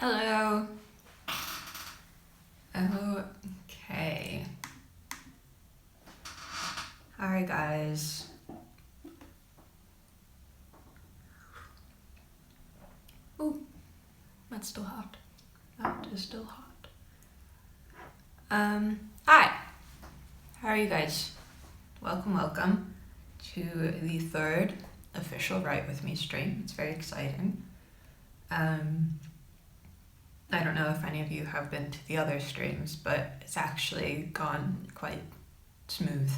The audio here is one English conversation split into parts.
Hello. Okay. Alright, guys. Ooh, that's still hot. That is still hot. Hi. How are you guys? Welcome to the third official Write With Me stream. It's very exciting. I don't know if any of you have been to the other streams, but it's actually gone quite smooth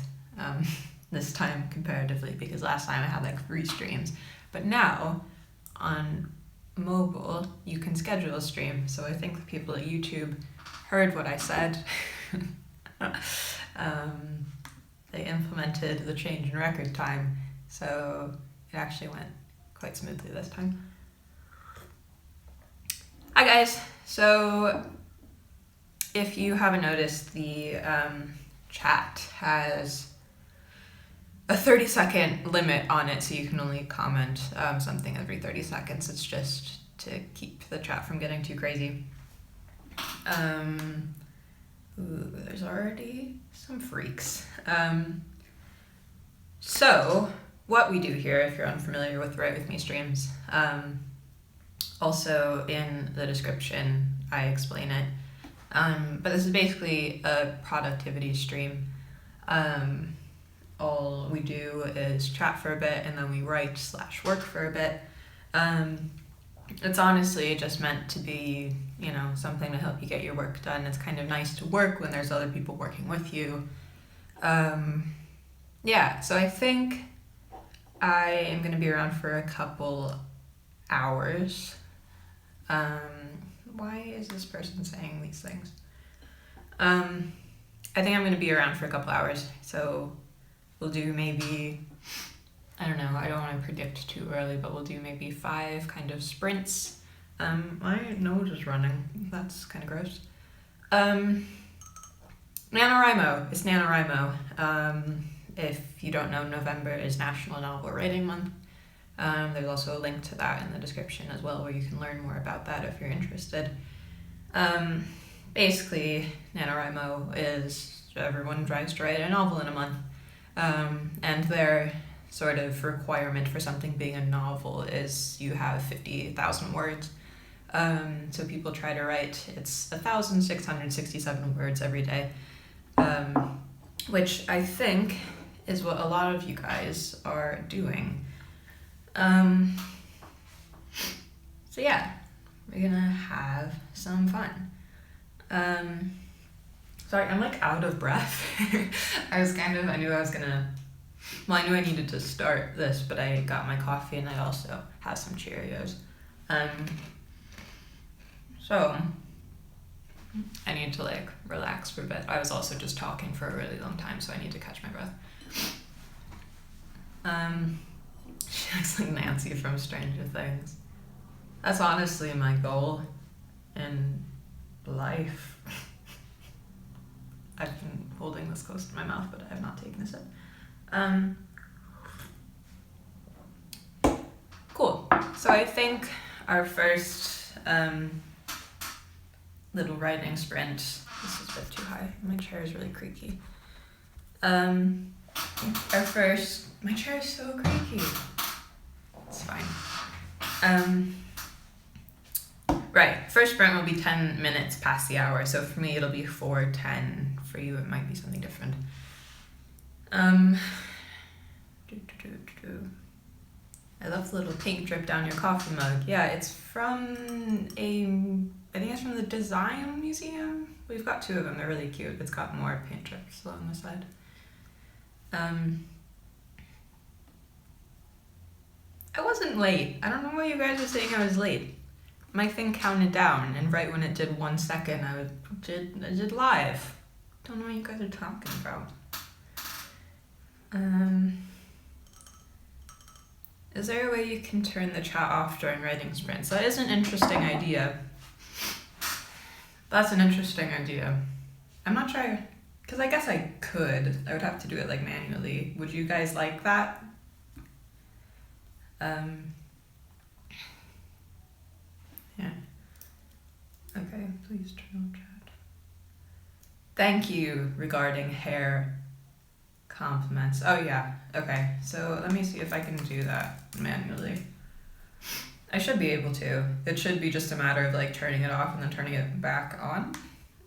this time comparatively, because last time I had like 3 streams. But now on mobile you can schedule a stream, so I think the people at YouTube heard what I said. They implemented the change in record time, so it actually went quite smoothly this time. Hi guys! So if you haven't noticed, the chat has a 30-second limit on it, so you can only comment something every 30 seconds. It's just to keep the chat from getting too crazy. There's already some freaks. So what we do here, if you're unfamiliar with Write With Me streams, also in the description I explain it, but this is basically a productivity stream. All we do is chat for a bit and then we write/work for a bit. It's honestly just meant to be, something to help you get your work done. It's kind of nice to work when there's other people working with you. Yeah, so I think I am going to be around for a couple hours. Why is this person saying these things? I think I'm going to be around for a couple hours, so we'll do maybe, I don't know, I don't want to predict too early, but we'll do maybe 5 kind of sprints. My nose is running. That's kind of gross. NaNoWriMo. It's NaNoWriMo. If you don't know, November is National Novel Writing Month. There's also a link to that in the description as well, where you can learn more about that if you're interested. Basically, NaNoWriMo is everyone tries to write a novel in a month. And their sort of requirement for something being a novel is you have 50,000 words. So people try to write, it's 1,667 words every day, which I think is what a lot of you guys are doing. So yeah, we're gonna have some fun. Sorry, I'm like out of breath. I knew I needed to start this, but I got my coffee and I also have some Cheerios. So I need to like relax for a bit. I was also just talking for a really long time, so I need to catch my breath. She looks like Nancy from Stranger Things. That's honestly my goal in life. I've been holding this close to my mouth, but I have not taken a sip. Cool. So I think our first little writing sprint, this is a bit too high, my chair is really creaky. My chair is so creaky. It's fine. Right, first sprint will be 10 minutes past the hour, so for me it'll be 4:10. For you it might be something different. I love the little pink drip down your coffee mug. Yeah, it's from I think it's from the Design Museum. We've got 2 of them, they're really cute. It's got more paint drips along the side. I wasn't late. I don't know why you guys are saying I was late. My thing counted down, and right when it did 1 second, I did live. Don't know what you guys are talking about. Is there a way you can turn the chat off during writing sprints? That is an interesting idea. That's an interesting idea. I'm not sure, because I guess I could. I would have to do it like manually. Would you guys like that? Yeah. please turn on chat. Thank you regarding hair compliments. Oh yeah, okay. So let me see if I can do that manually. I should be able to. It should be just a matter of like turning it off and then turning it back on.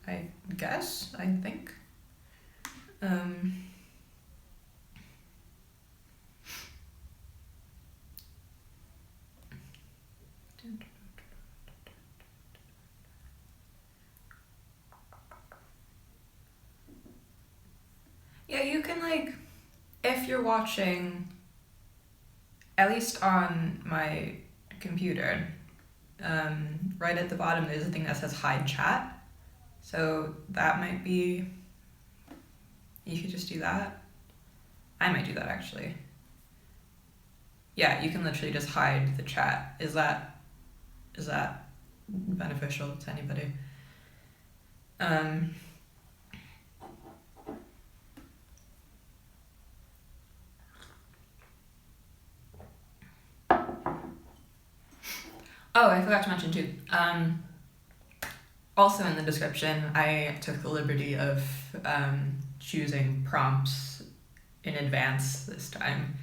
I guess, I think. Yeah, you can like, if you're watching, at least on my computer, right at the bottom there's a thing that says hide chat. So that might be, you could just do that. I might do that actually. Yeah, you can literally just hide the chat. Is that beneficial to anybody? Oh, I forgot to mention too. Also in the description, I took the liberty of choosing prompts in advance this time.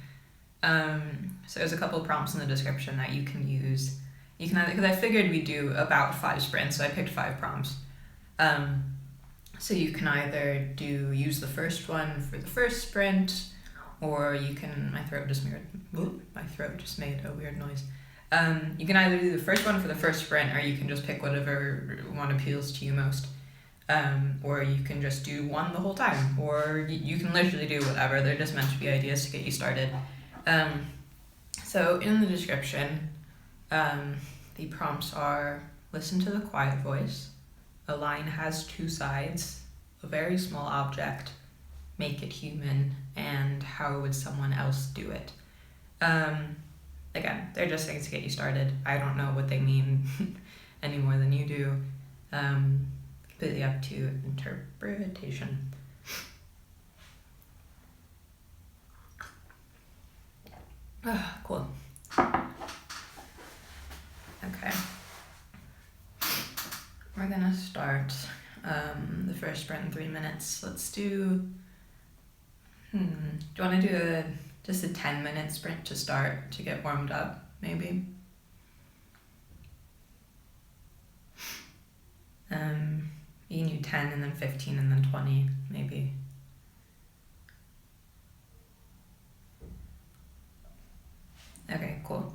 So there's a couple of prompts in the description that you can use. You can either, because I figured we'd do about 5 sprints, so I picked 5 prompts. So you can either use the first one for the first sprint, or you can, my throat just made a weird noise. You can either do the first one for the first sprint, or you can just pick whatever one appeals to you most. Or you can just do one the whole time, or you can literally do whatever. They're just meant to be ideas to get you started. So in the description, the prompts are: listen to the quiet voice, a line has 2 sides, a very small object, make it human, and how would someone else do it? Again, they're just things to get you started. I don't know what they mean any more than you do. Completely up to interpretation. Cool. Okay. We're gonna start the first sprint in 3 minutes. Let's do, do you wanna do just a 10-minute sprint to start, to get warmed up, maybe? You can do 10 and then 15 and then 20, maybe. Okay, cool.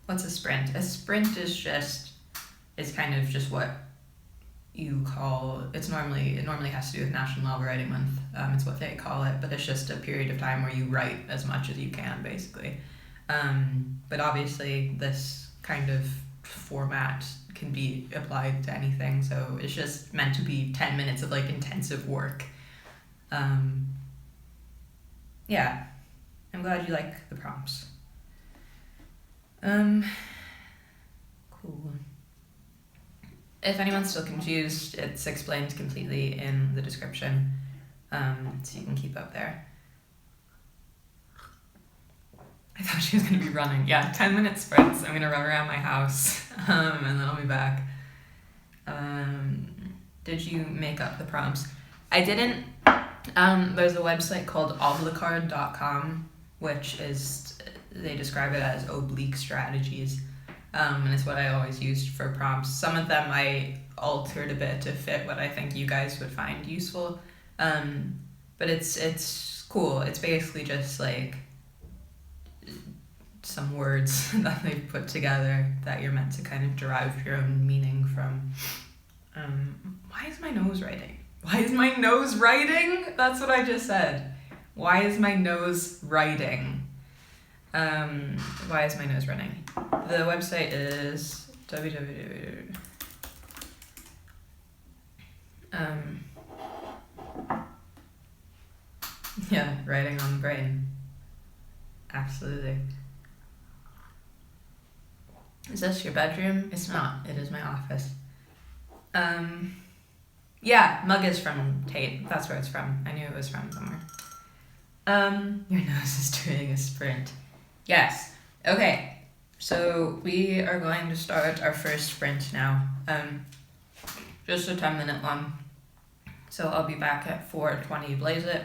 What's a sprint? A sprint is kind of just what you call, it normally has to do with National Novel Writing Month. It's what they call it, but it's just a period of time where you write as much as you can, basically. But obviously this kind of format can be applied to anything, so it's just meant to be 10 minutes of like intensive work. Yeah, I'm glad you like the prompts. Cool. If anyone's still confused, it's explained completely in the description, so you can keep up there. I thought she was going to be running. Yeah, 10-minute sprints. I'm going to run around my house, and then I'll be back. Did you make up the prompts? I didn't. There's a website called oblicard.com, which is, they describe it as oblique strategies. And it's what I always used for prompts. Some of them I altered a bit to fit what I think you guys would find useful. But it's cool. It's basically just like some words that they've put together that you're meant to kind of derive your own meaning from. Why is my nose writing? Why is my nose writing? That's what I just said. Why is my nose writing? Why is my nose running? The website is www. Yeah, writing on the brain. Absolutely. Is this your bedroom? It's not. It is my office. Yeah, mug is from Tate. That's where it's from. I knew it was from somewhere. Your nose is doing a sprint. Yes. Okay. So we are going to start our first sprint now. Just a 10-minute one. So I'll be back at 4:20 blaze it,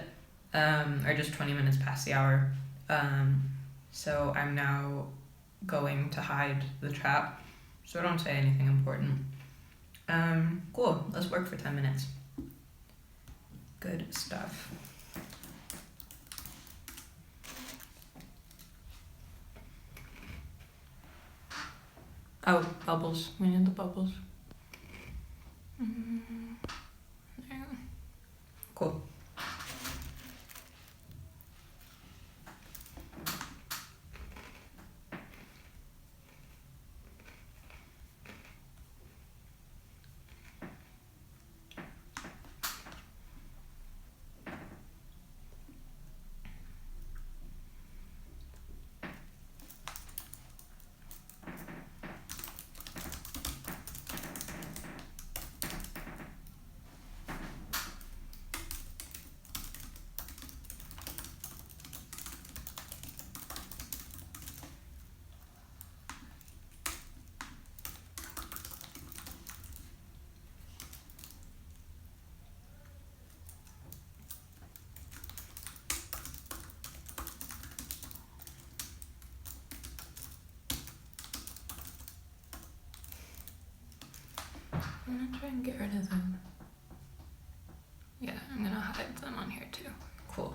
or just 20 minutes past the hour. So I'm now going to hide the trap, so don't say anything important. Cool, let's work for 10 minutes. Good stuff. Oh, bubbles. We need the bubbles. There. Cool. I'm gonna try and get rid of them. Yeah, I'm gonna hide them on here too. Cool.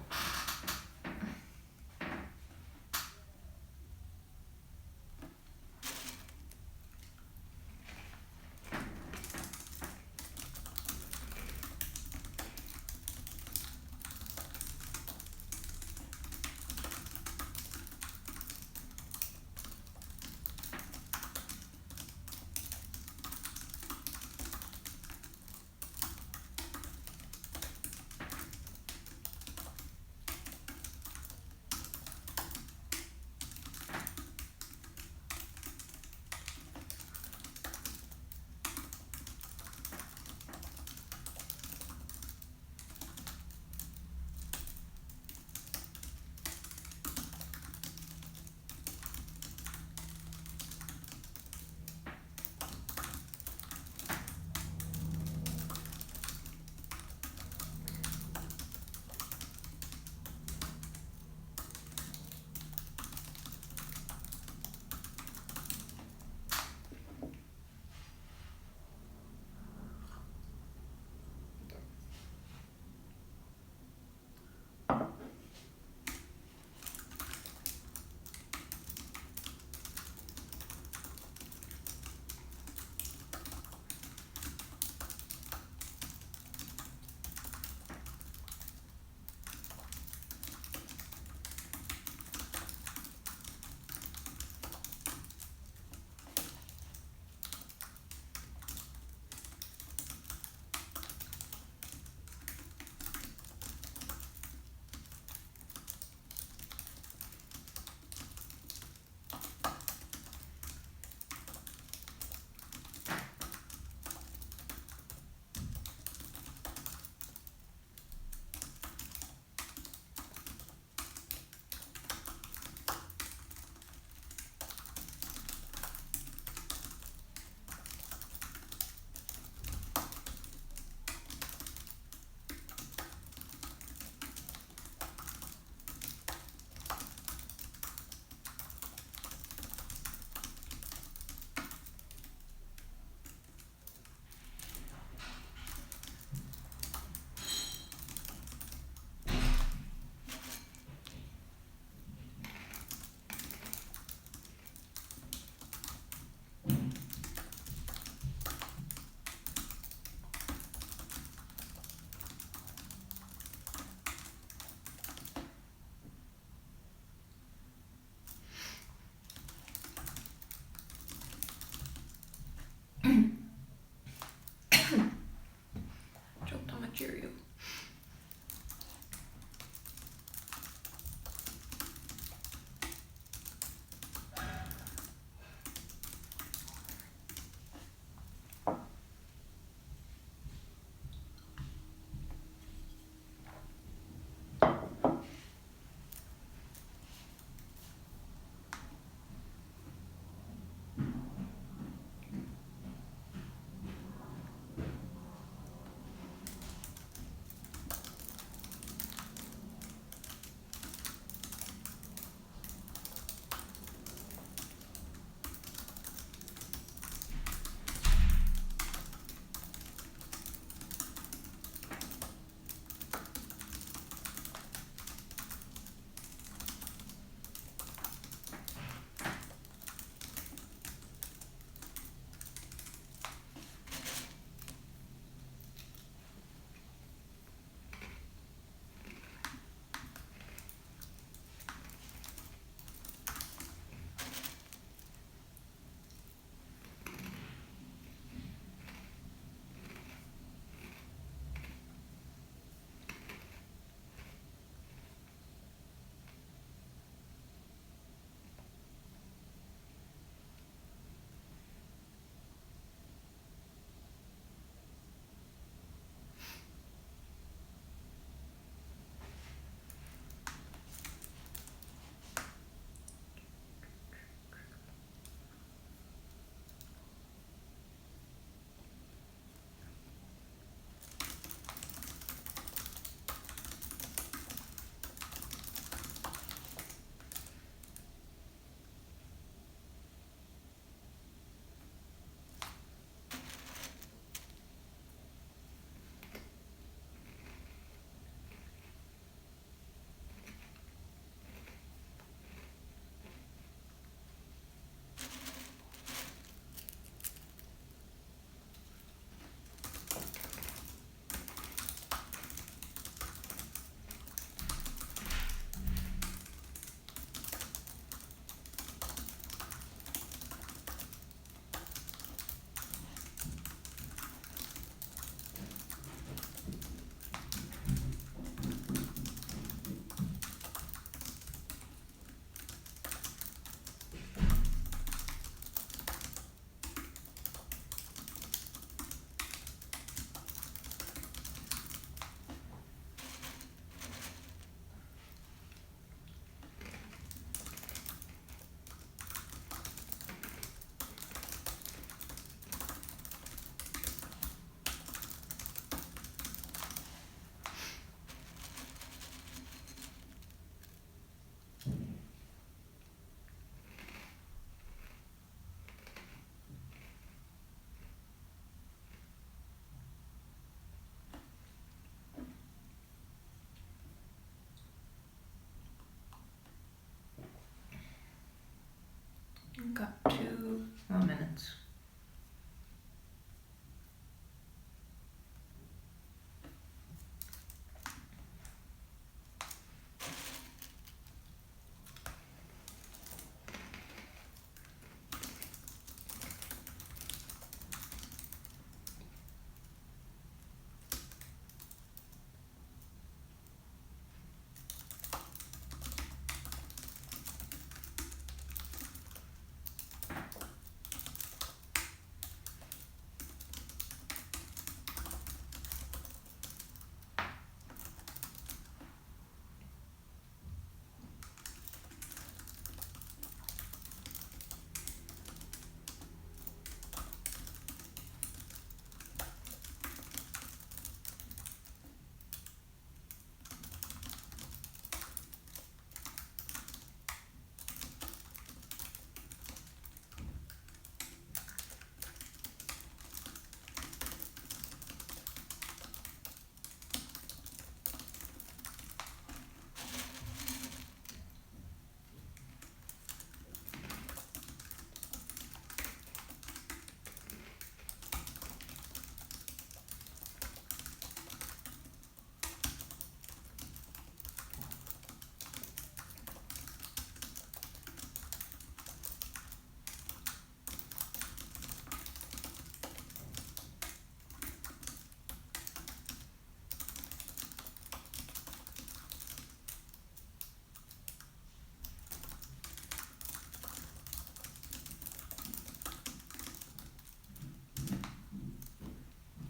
Got 2 more minutes.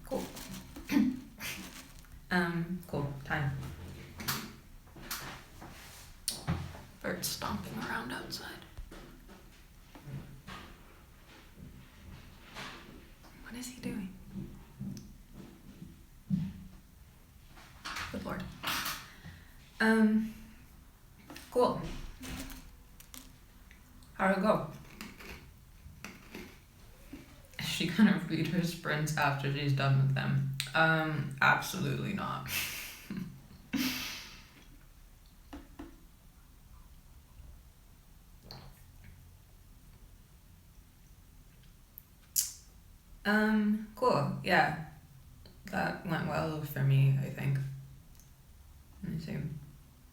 Cool. Cool. Time. Birds stomping around outside. What is he doing? Good lord. Cool. How'd it go? Is she gonna read her sprints after she's done with them? Absolutely not. Cool. Yeah. That went well for me, I think. Let me see.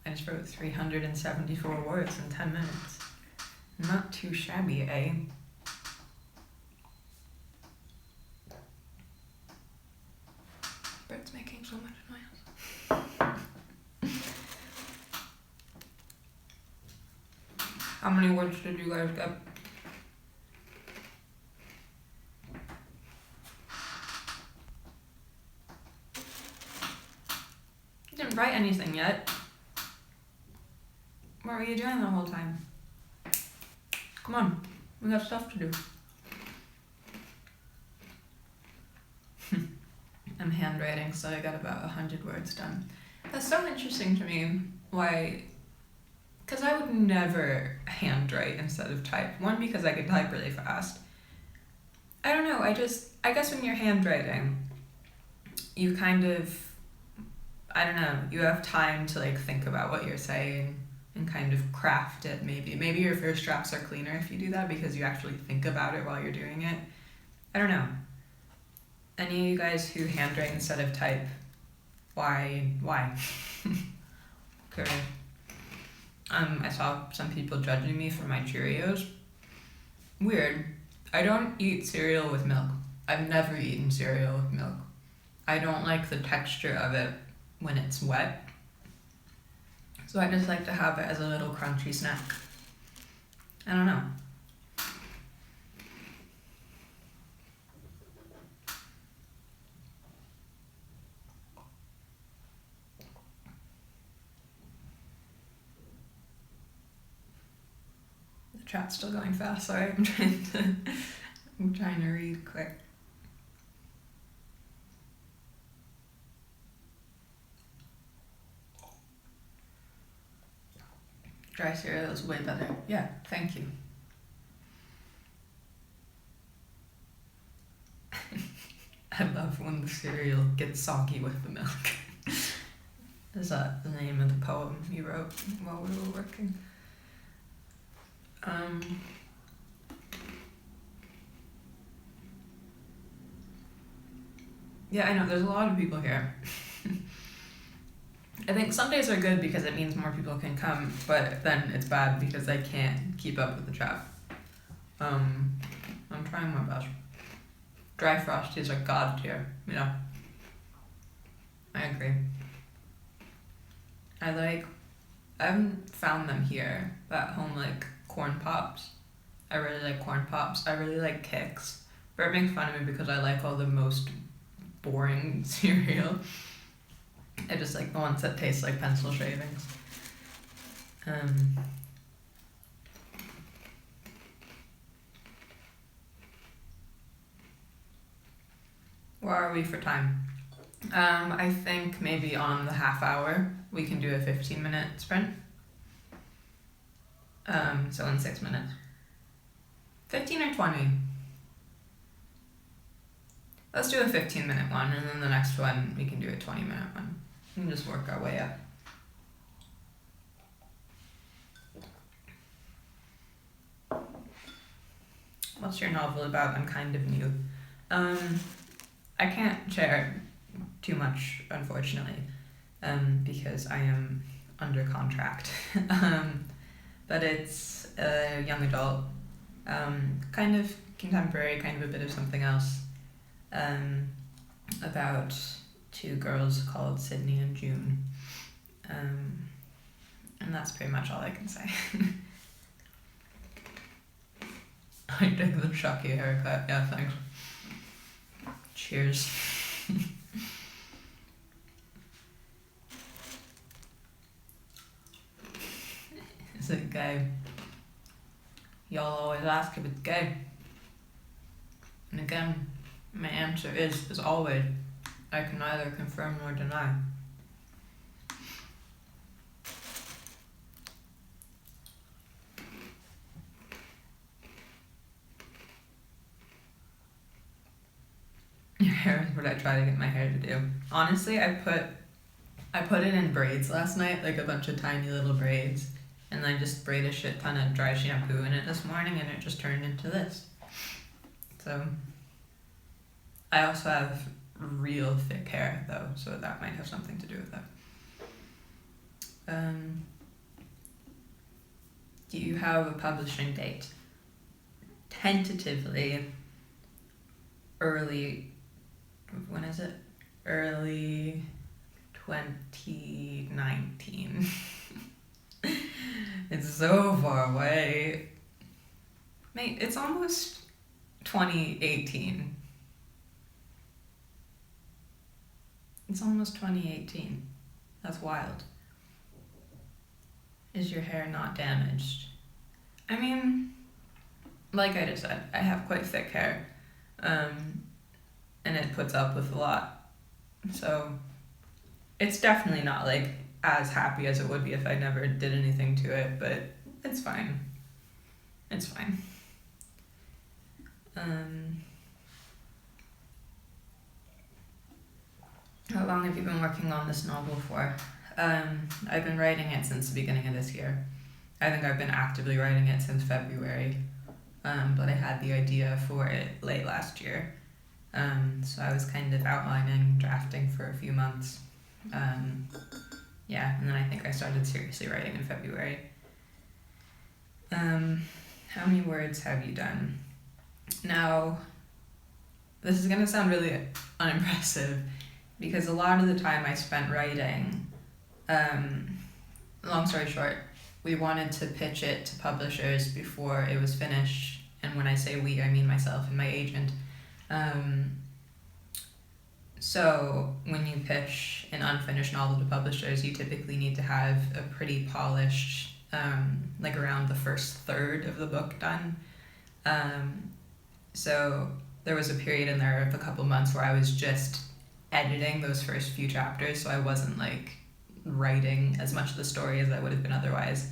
I just wrote 374 words in 10 minutes. Not too shabby, eh? Bird's making so much noise. How many words did you guys get? You didn't write anything yet. What were you doing the whole time? Come on, we got stuff to do. I'm handwriting, so I got about 100 words done. That's so interesting to me. Why? Because I would never handwrite instead of type. One, because I could type really fast. I don't know, I guess when you're handwriting, you kind of, I don't know, you have time to like think about what you're saying and kind of craft it maybe. Maybe your first drafts are cleaner if you do that because you actually think about it while you're doing it. I don't know. Any of you guys who handwrite instead of type, why? Okay. I saw some people judging me for my Cheerios. Weird. I don't eat cereal with milk. I've never eaten cereal with milk. I don't like the texture of it when it's wet. So I just like to have it as a little crunchy snack. I don't know. The chat's still going fast, sorry. I'm trying to read quick. Dry cereal is way better. Yeah, thank you. I love when the cereal gets soggy with the milk. Is that the name of the poem you wrote while we were working? Yeah, I know, there's a lot of people here. I think some days are good because it means more people can come, but then it's bad because I can't keep up with the traffic. I'm trying my best. Dry Frosties are god tier, you know. I agree. I haven't found them here, but at home, like corn pops. I really like corn pops. I really like Kix. Bert makes fun of me because I like all the most boring cereal. I just like the ones that taste like pencil shavings. Where are we for time? I think maybe on the half hour we can do a 15-minute sprint. So in 6 minutes. 15 or 20? Let's do a 15-minute one, and then the next one we can do a 20-minute one. We can just work our way up. What's your novel about? I'm kind of new. I can't share too much, unfortunately, because I am under contract. But it's a young adult, kind of contemporary, kind of a bit of something else, about two girls called Sydney and June. And that's pretty much all I can say. I dig the Chucky haircut, yeah, thanks. Cheers. Is it gay? Y'all always ask if it's gay. And again, my answer is, as always, I can neither confirm nor deny. Your hair is what I try to get my hair to do. Honestly, I put it in braids last night, like a bunch of tiny little braids, and I just sprayed a shit ton of dry shampoo in it this morning, and it just turned into this. So, I also have real thick hair though, so that might have something to do with that. Do you have a publishing date? Tentatively, when is it? Early 2019. It's so far away. Mate, it's almost 2018. It's almost 2018. That's wild. Is your hair not damaged? I mean, like I just said, I have quite thick hair. And it puts up with a lot. So it's definitely not like as happy as it would be if I never did anything to it, but it's fine. It's fine. How long have you been working on this novel for? I've been writing it since the beginning of this year. I think I've been actively writing it since February, but I had the idea for it late last year. So I was kind of outlining, drafting for a few months. Yeah, and then I think I started seriously writing in February. How many words have you done? Now, this is gonna sound really unimpressive because a lot of the time I spent writing, long story short, we wanted to pitch it to publishers before it was finished, and when I say we, I mean myself and my agent. So when you pitch an unfinished novel to publishers, you typically need to have a pretty polished, like around the first third of the book done. So there was a period in there of a couple months where I was just editing those first few chapters, so I wasn't like writing as much of the story as I would have been otherwise.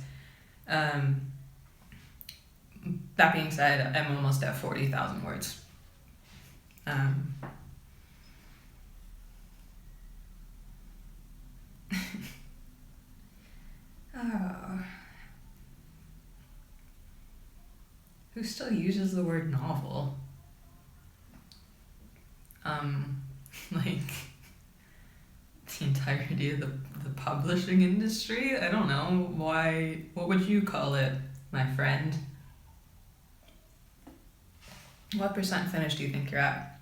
That being said, I'm almost at 40,000 words. Oh. Who still uses the word novel? like the entirety of the publishing industry. I don't know why. What would you call it, my friend? What percent finished do you think you're at?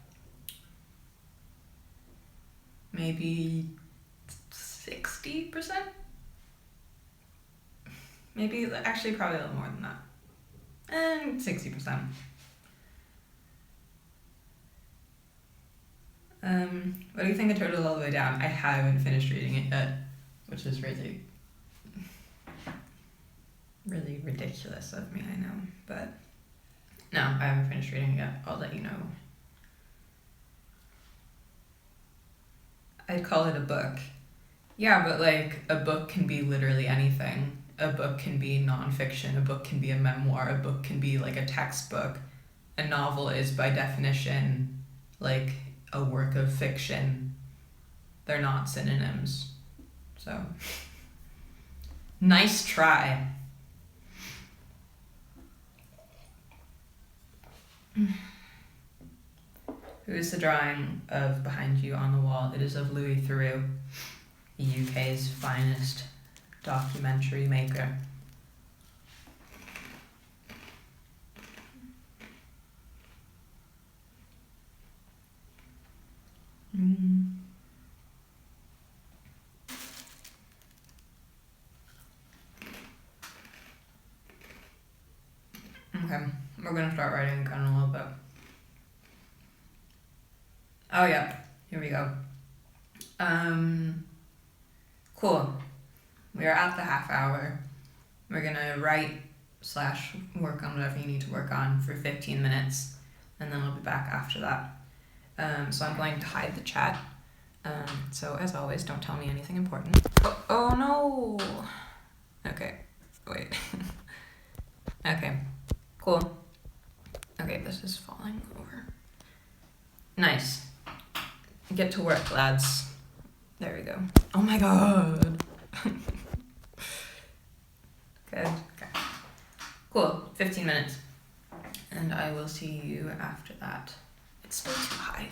Maybe 60%? Maybe, actually, probably a little more than that. And 60%. What do you think of Total all the way down? I haven't finished reading it yet, which is really, really ridiculous of me, I know. But no, I haven't finished reading it yet. I'll let you know. I'd call it a book. Yeah, but like a book can be literally anything. A book can be nonfiction, a book can be a memoir, a book can be like a textbook. A novel is by definition like a work of fiction. They're not synonyms. So, nice try. Who is the drawing of behind you on the wall? It is of Louis Theroux, the UK's finest documentary maker. Okay, we're gonna start writing again a little bit. Oh yeah, here we go. Cool. We are at the half hour. We're gonna write / work on whatever you need to work on for 15 minutes, and then I'll be back after that. So I'm going to hide the chat. So as always, don't tell me anything important. Oh no! Okay, wait. Okay, cool. Okay, this is falling over. Nice. Get to work, lads. There we go. Oh my god! Good. Okay. Cool. 15 minutes. And I will see you after that. It's still too high.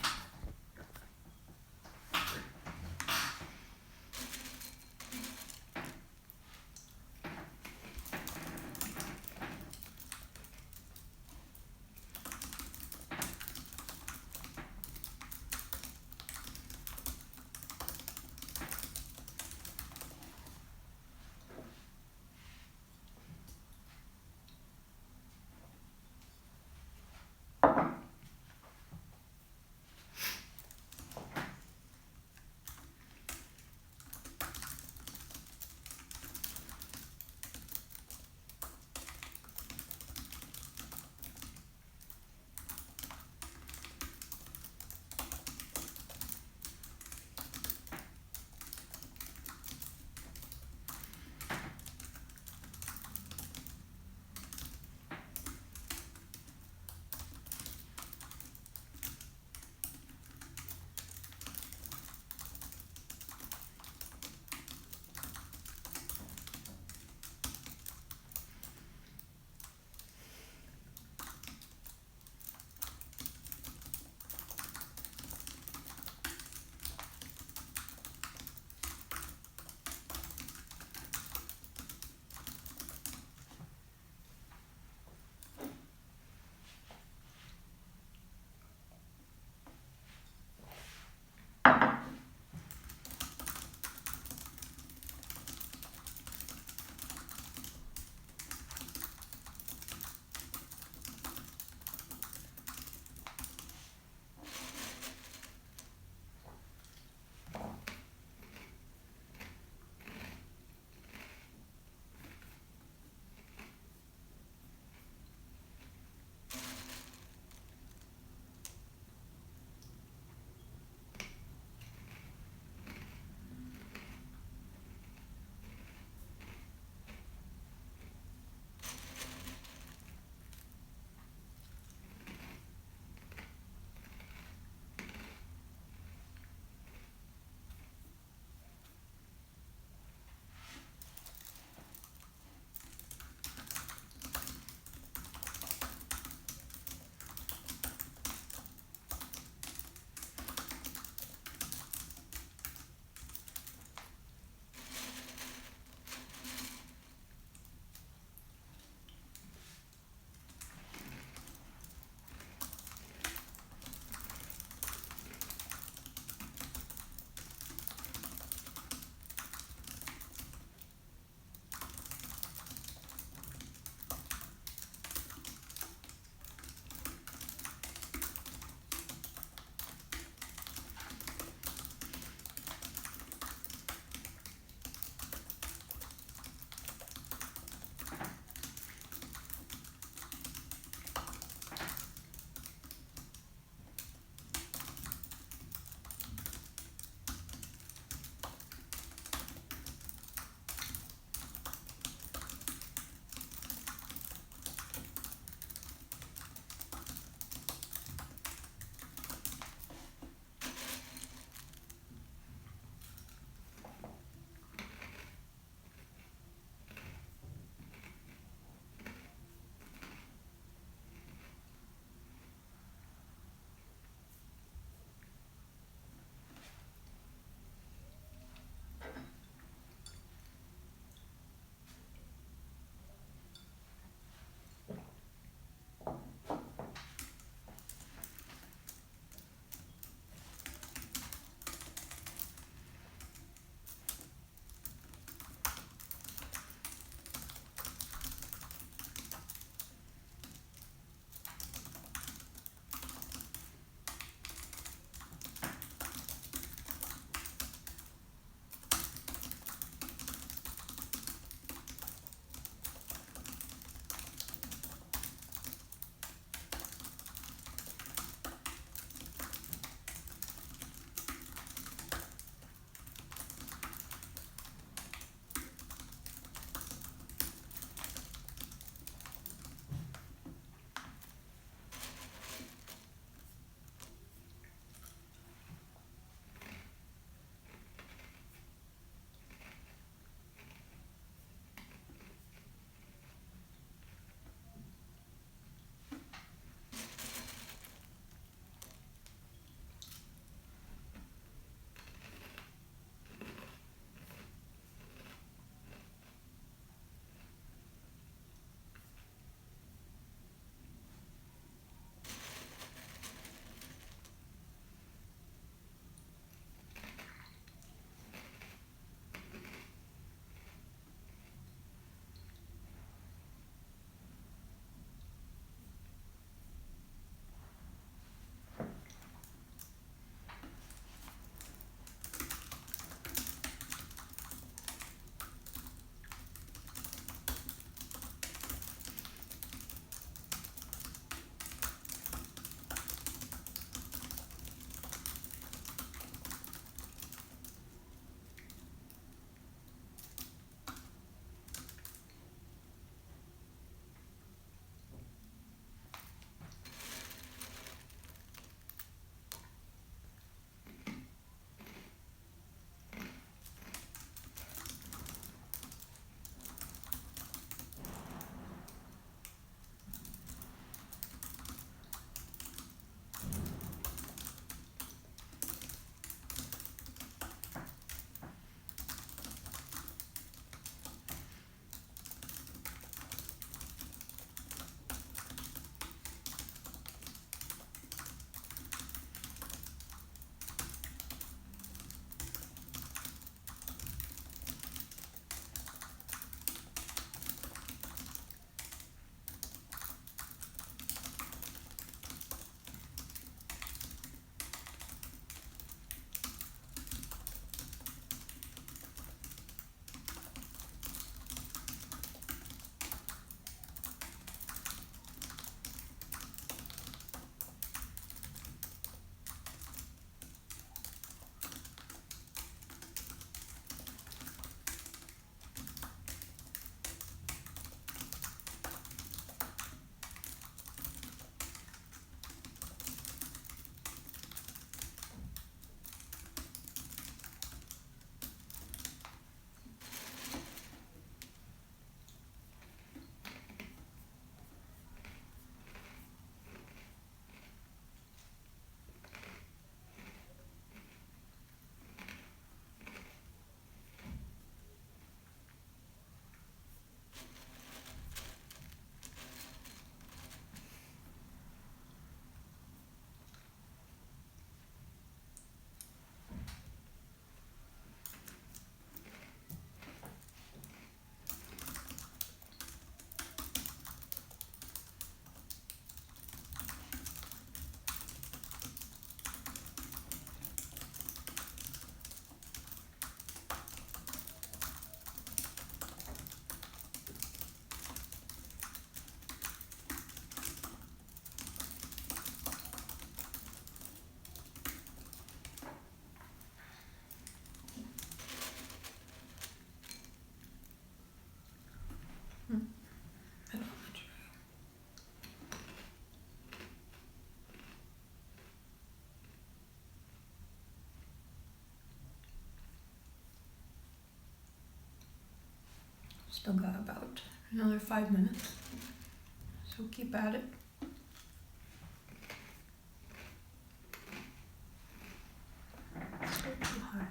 Still got about another 5 minutes, so keep at it. Still too high.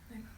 There you go.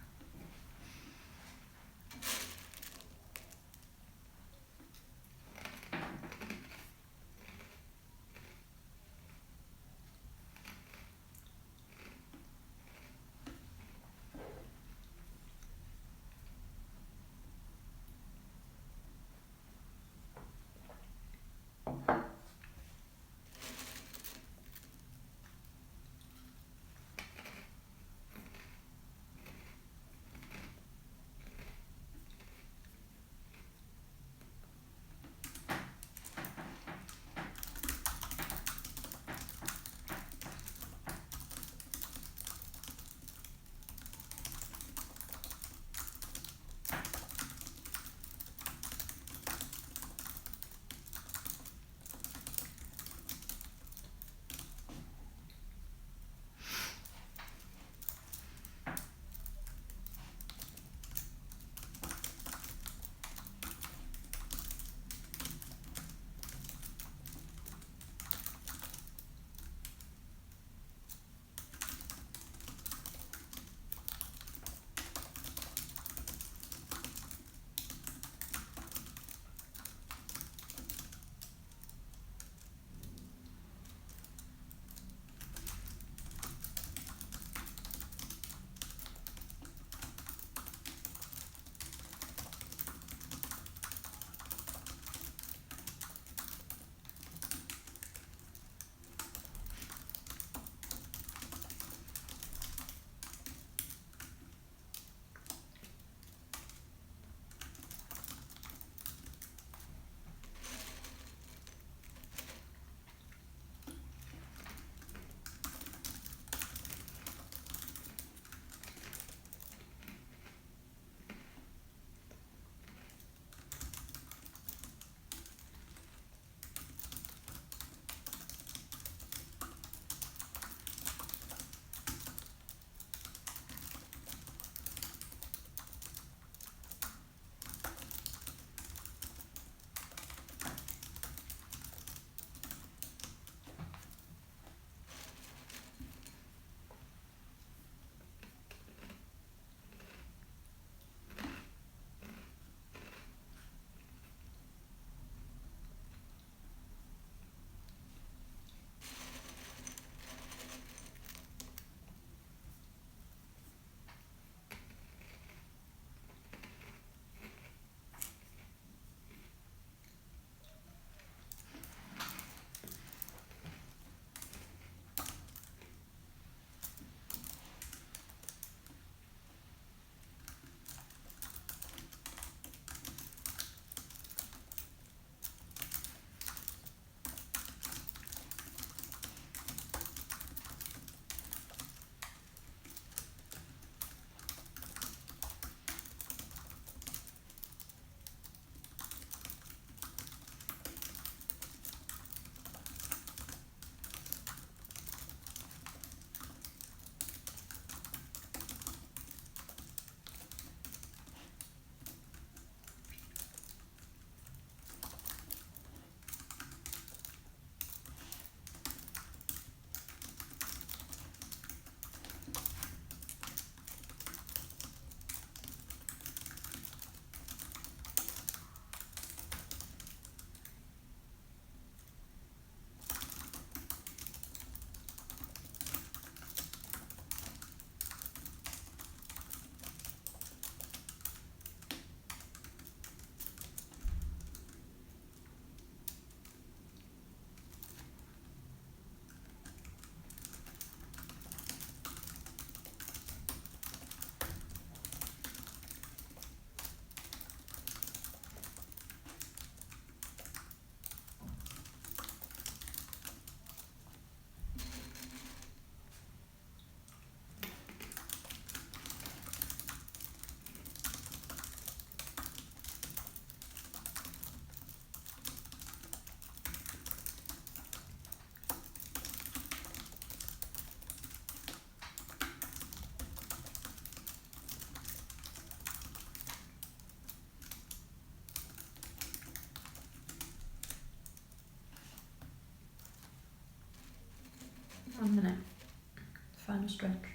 kind of stretch.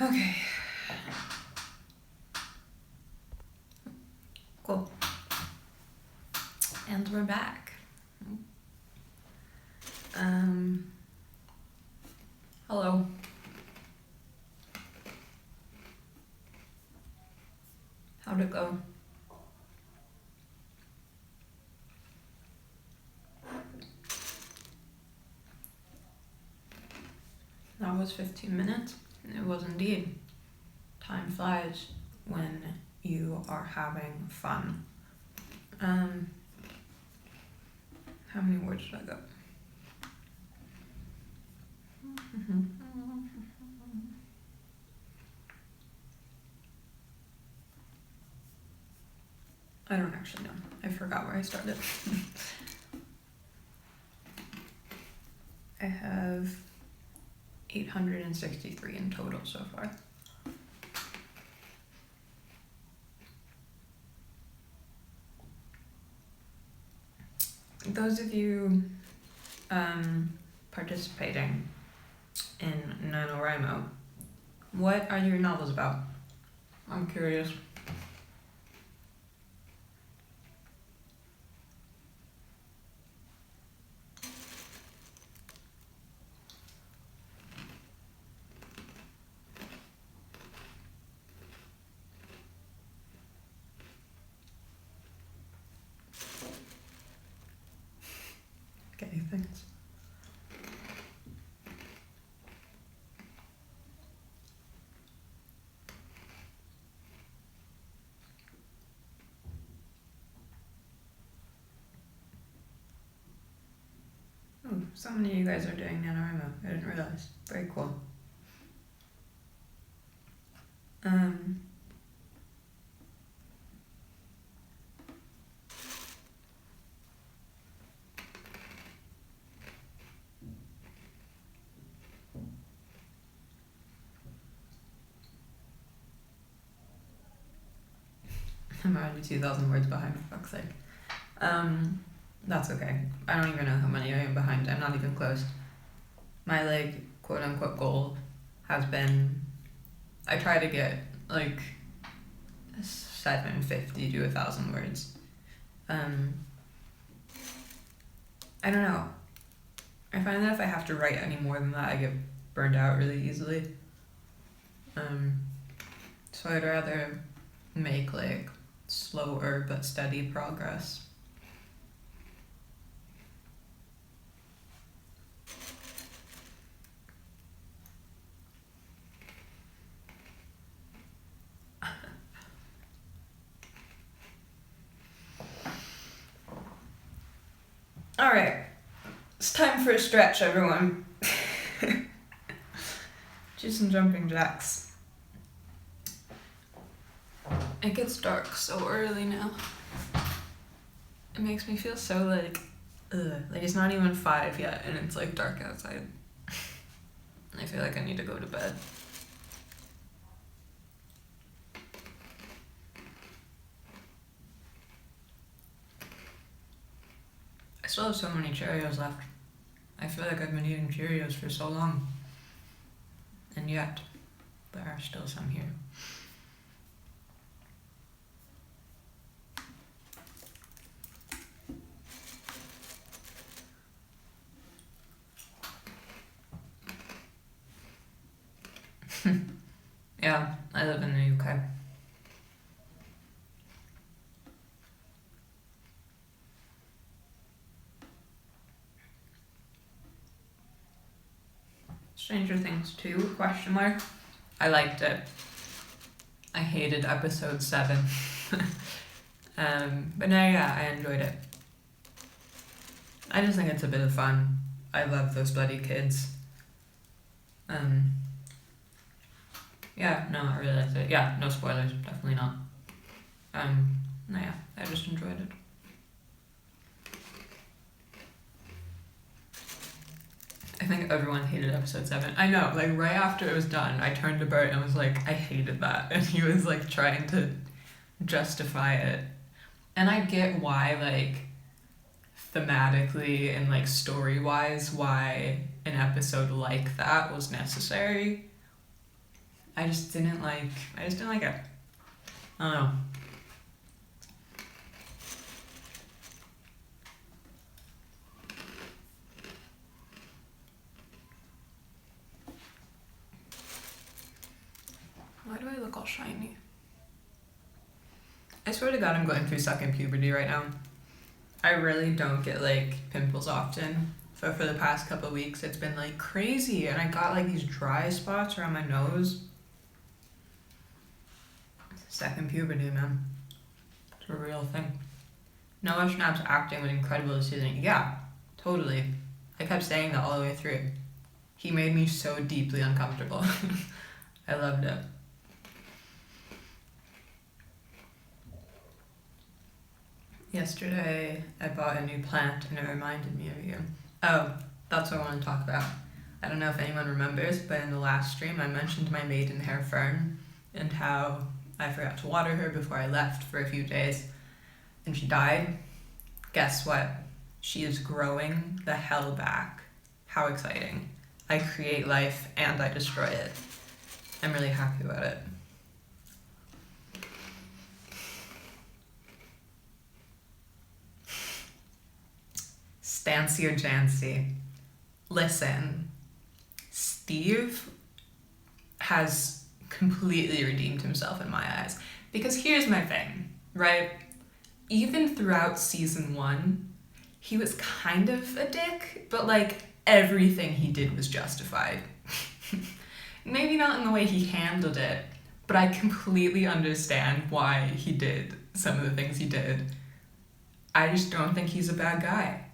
Okay. Cool. And we're back. Hello. How'd it go? That was 15 minutes. It was indeed. Time flies when you are having fun. How many words did I go? I don't actually know. I forgot where I started. I have 863 in total so far. Those of you participating in NaNoWriMo, what are your novels about? I'm curious. Okay, thanks. Oh, so many of you guys are doing NaNoWriMo. I didn't realize. Very cool. I'm already 2,000 words behind, for fuck's sake. That's okay. I don't even know how many I am behind. I'm not even close. My, like, quote-unquote goal has been... I try to get, like, 750 to 1,000 words. I don't know. I find that if I have to write any more than that, I get burned out really easily. So I'd rather make, like, slower but steady progress. All right, it's time for a stretch, everyone. Do some jumping jacks. It gets dark so early now. It makes me feel so like it's not even 5 yet and it's like dark outside. I feel like I need to go to bed. I still have so many Cheerios left. I feel like I've been eating Cheerios for so long. And yet, there are still some here. Yeah, I live in the UK. Stranger Things 2, question mark. I liked it. I hated episode 7. But no, yeah, I enjoyed it. I just think it's a bit of fun. I love those bloody kids. Yeah, no, I really liked it. Yeah, no spoilers, definitely not. No, yeah, I just enjoyed it. I think everyone hated episode 7. I know, like right after it was done, I turned to Bert and was like, I hated that. And he was like trying to justify it. And I get why, like, thematically and like story wise, why an episode like that was necessary. I just didn't like it. I don't know. Why do I look all shiny? I swear to God, I'm going through second puberty right now. I really don't get like pimples often. So for the past couple of weeks, it's been like crazy, and I got like these dry spots around my nose. Second puberty, man. It's a real thing. Noah Schnapp's acting was incredible this season. Yeah, totally. I kept saying that all the way through. He made me so deeply uncomfortable. I loved it. Yesterday, I bought a new plant and it reminded me of you. Oh, that's what I want to talk about. I don't know if anyone remembers, but in the last stream I mentioned my maidenhair fern and how I forgot to water her before I left for a few days and she died. Guess what? She is growing the hell back. How exciting. I create life and I destroy it. I'm really happy about it. Stancy or Jancy. Listen, Steve has completely redeemed himself in my eyes. Because here's my thing, right? Even throughout season 1, he was kind of a dick, but like everything he did was justified. Maybe not in the way he handled it, but I completely understand why he did some of the things he did. I just don't think he's a bad guy.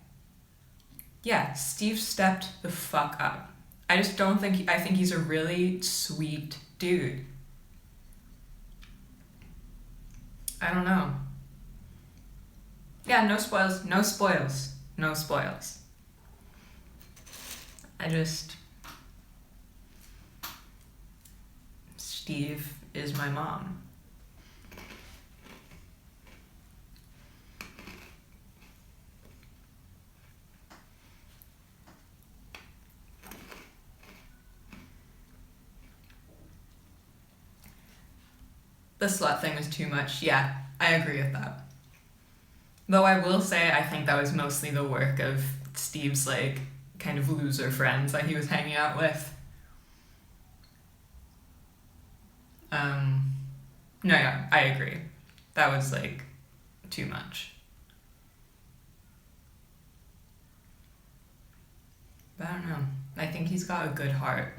Yeah, Steve stepped the fuck up. I just don't think, I think he's a really sweet dude. I don't know. Yeah, no spoils, no spoils, no spoils. Steve is my mom. The slut thing was too much. Yeah, I agree with that. Though I will say I think that was mostly the work of Steve's like kind of loser friends that he was hanging out with. No, yeah, I agree. That was like too much. But I don't know. I think he's got a good heart.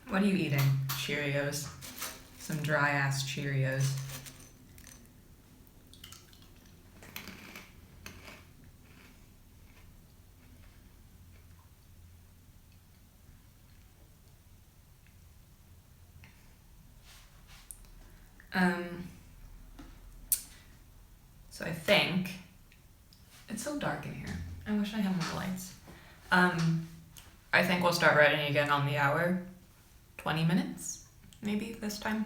What are you eating? Cheerios. Some dry ass Cheerios. So I think it's so dark in here. I wish I had more lights. I think we'll start writing again on the hour. 20 minutes, maybe this time.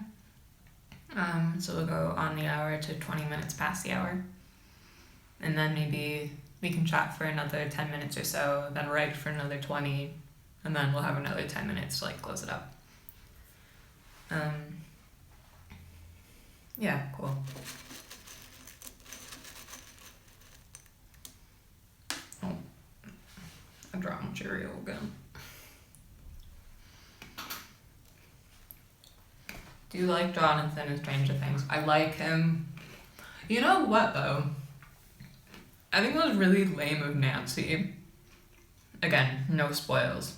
So we'll go on the hour to 20 minutes past the hour. And then maybe we can chat for another 10 minutes or so, then write for another 20, and then we'll have another 10 minutes to like close it up. Yeah, cool. Oh, I dropped my Cheerio again. Do you like Jonathan in Stranger Things? I like him. You know what though? I think it was really lame of Nancy. Again, no spoils.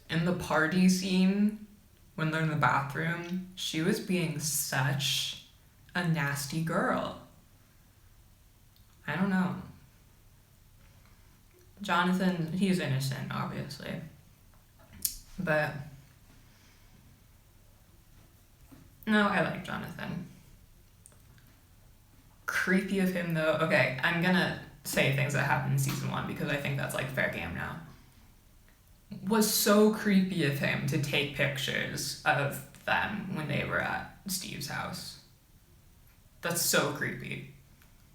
In the party scene, when they're in the bathroom, she was being such a nasty girl. I don't know. Jonathan, he's innocent, obviously. But no, I like Jonathan. Creepy of him, though. Okay, I'm gonna say things that happened in season 1 because I think that's like fair game now. Was so creepy of him to take pictures of them when they were at Steve's house. That's so creepy.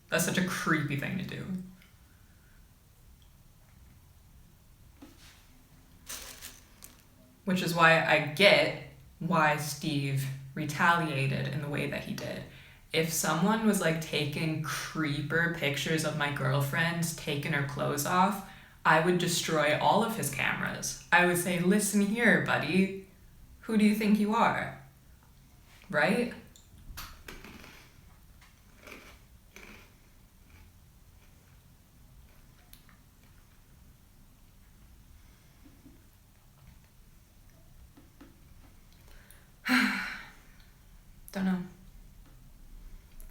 That's such a creepy thing to do. Which is why I get why Steve retaliated in the way that he did. If someone was like taking creeper pictures of my girlfriend, taking her clothes off, I would destroy all of his cameras. I would say, listen here, buddy. Who do you think you are? Right? Don't know.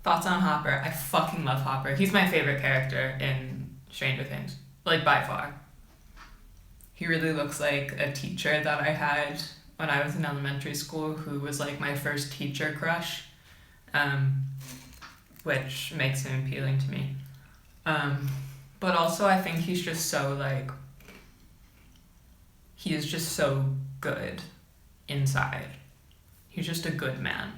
Thoughts on Hopper? I fucking love Hopper. He's my favorite character in Stranger Things. Like, by far. He really looks like a teacher that I had when I was in elementary school who was like my first teacher crush, which makes him appealing to me. But also I think he's just so like, he is just so good inside. He's just a good man.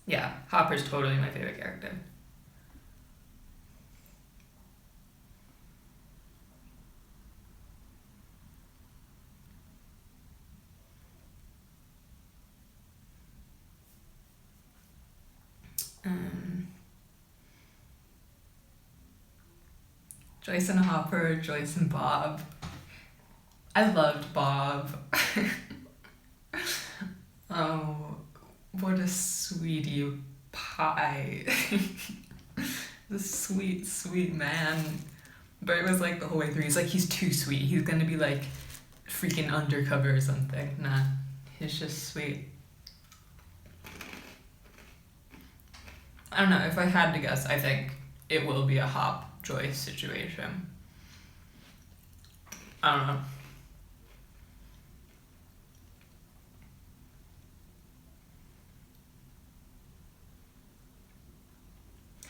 Yeah, Hopper's totally my favorite character. Joyce and Hopper, Joyce and Bob. I loved Bob. Oh, what a sweetie pie. The sweet, sweet man. But it was like the whole way through, he's like, he's too sweet. He's gonna be like freaking undercover or something. Nah, he's just sweet. I don't know, if I had to guess, I think it will be a Hop Joyce situation. I don't know.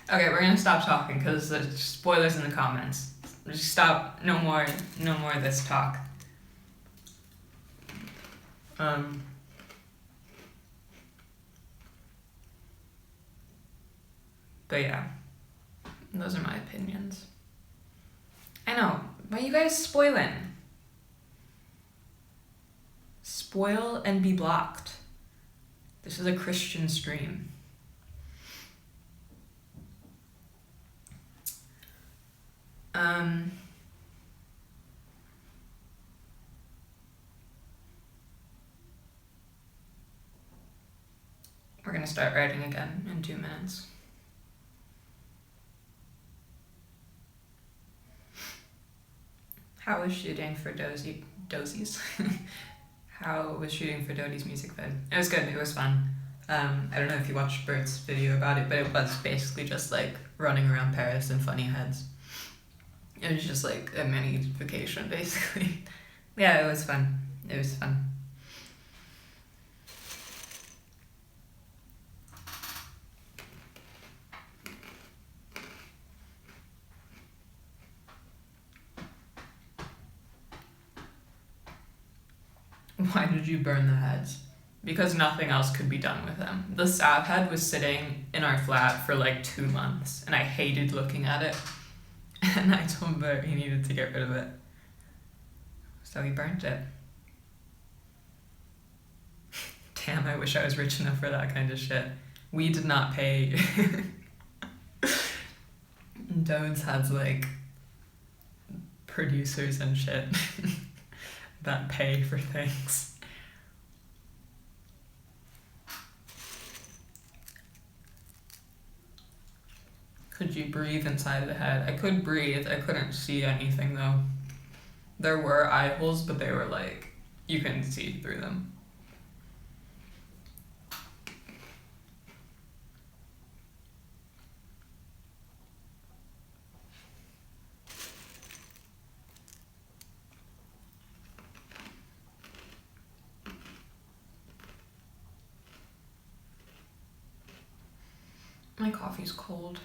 Okay, we're gonna stop talking because there's spoilers in the comments. Just stop. No more of this talk. But yeah, those are my opinions. I know. Why are you guys spoiling? Spoil and be blocked. This is a Christian stream. We're gonna start writing again in 2 minutes. How was shooting for Dosie's? How was shooting for Dodie's music vid? It was good, it was fun. I don't know if you watched Bert's video about it, but it was basically just like running around Paris in funny heads. It was just like a mini vacation, basically. Yeah, it was fun. It was fun. Why did you burn the heads? Because nothing else could be done with them. The stab head was sitting in our flat for like 2 months, and I hated looking at it. And I told Bert he needed to get rid of it. So he burnt it. Damn, I wish I was rich enough for that kind of shit. We did not pay. Dodes has like producers and shit that pay for things. Could you breathe inside the head? I could breathe. I couldn't see anything though. There were eye holes, but they were like, you couldn't see through them. My coffee's cold,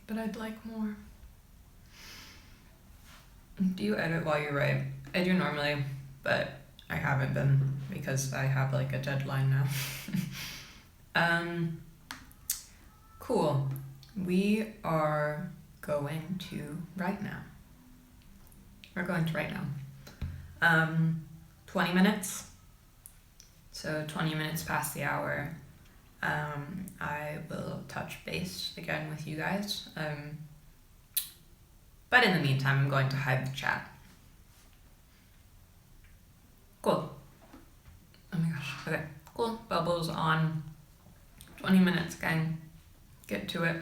but I'd like more. Do you edit while you write? I do normally, but I haven't been because I have like a deadline now. Cool. We are going to write now. We're going to write now. 20 minutes. So 20 minutes past the hour. I will touch base again with you guys. But in the meantime, I'm going to hide the chat. Cool. Oh my gosh. Okay. Cool. Bubbles on. 20 minutes, gang. Get to it.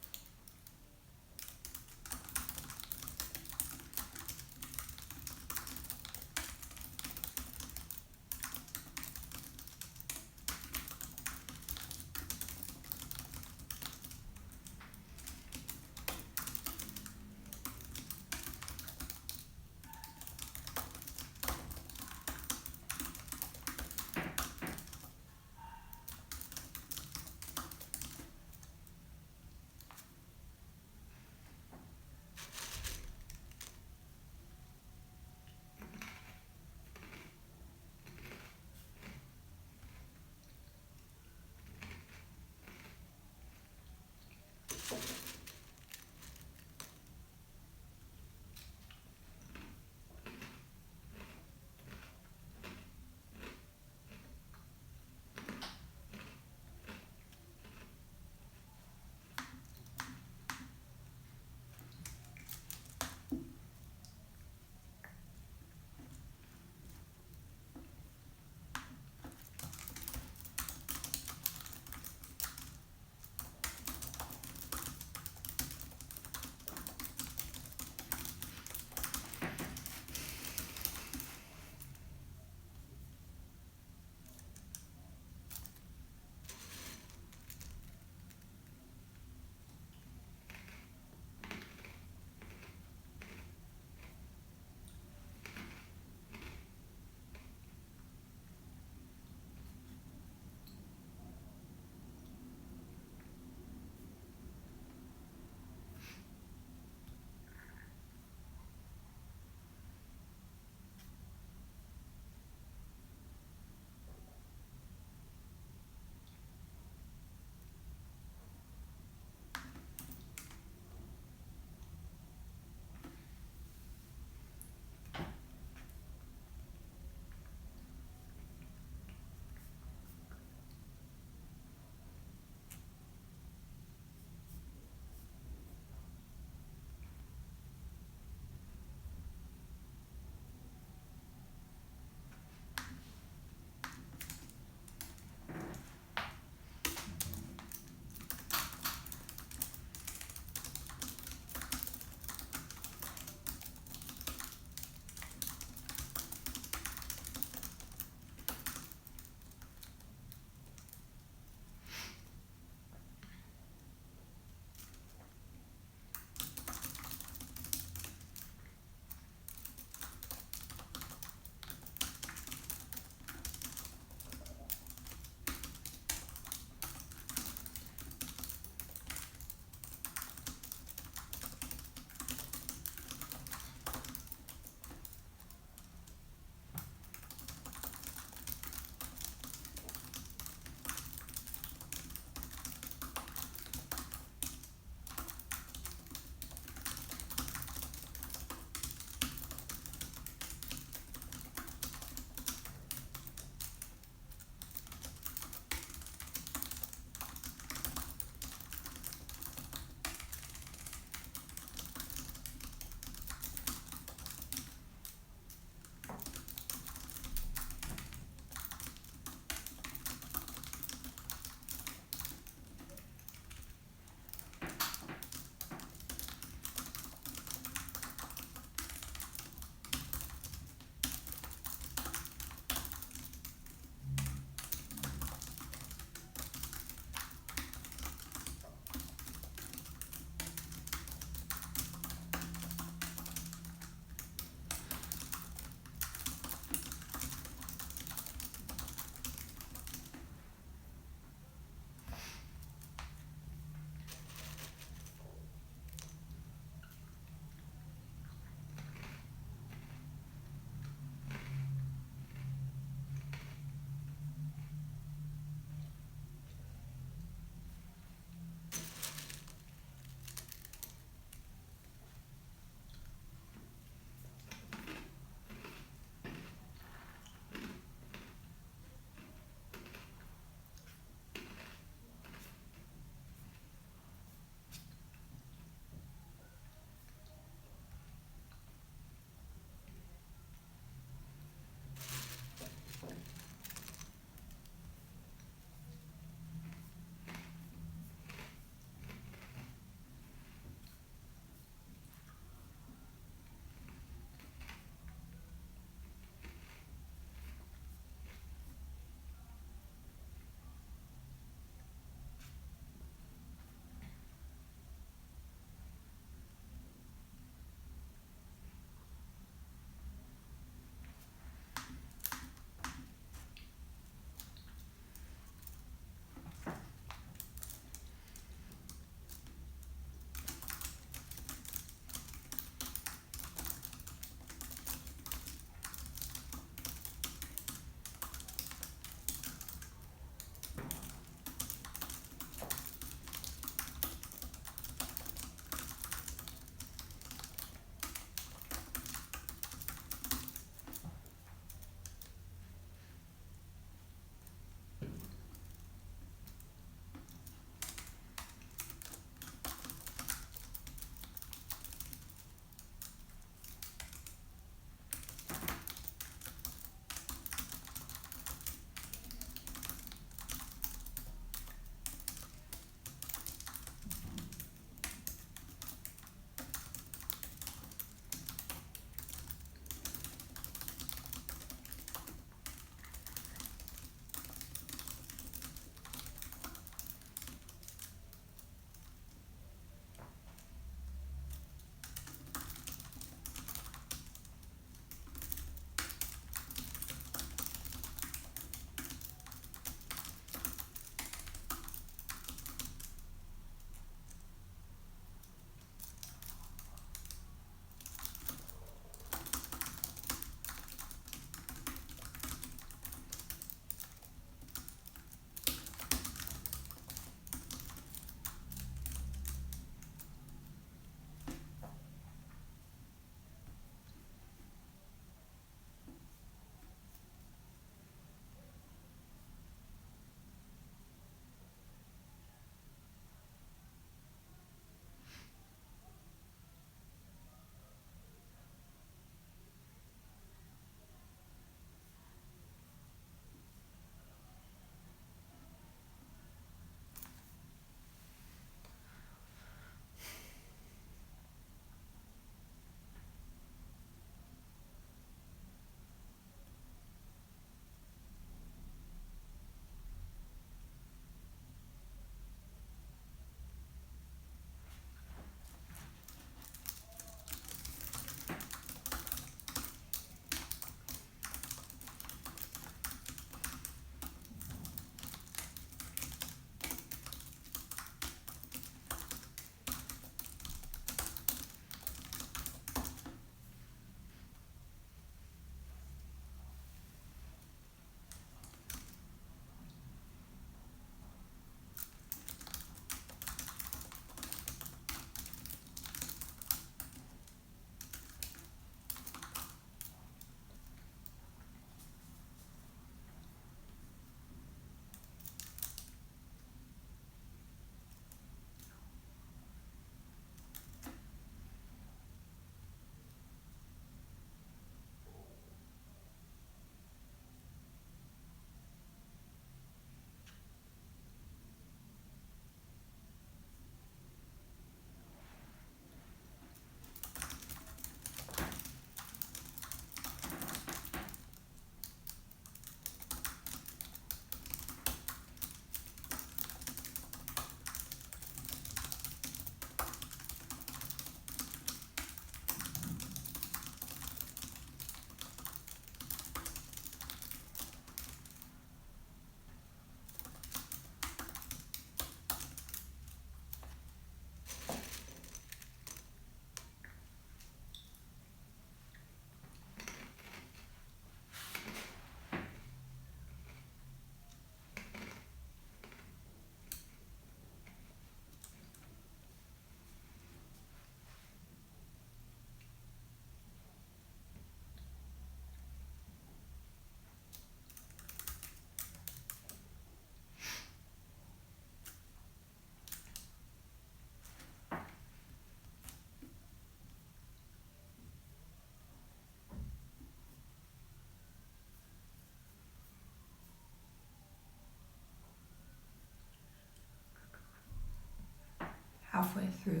through.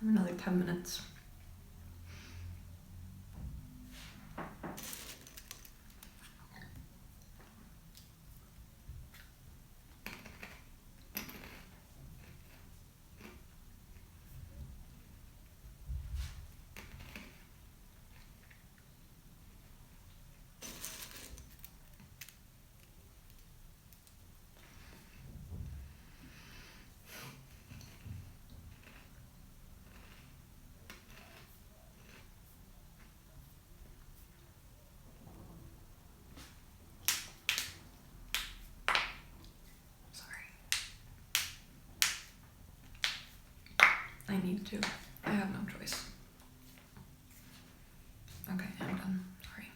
I have another 10 minutes. I need to. I have no choice. Okay, I'm done. Sorry.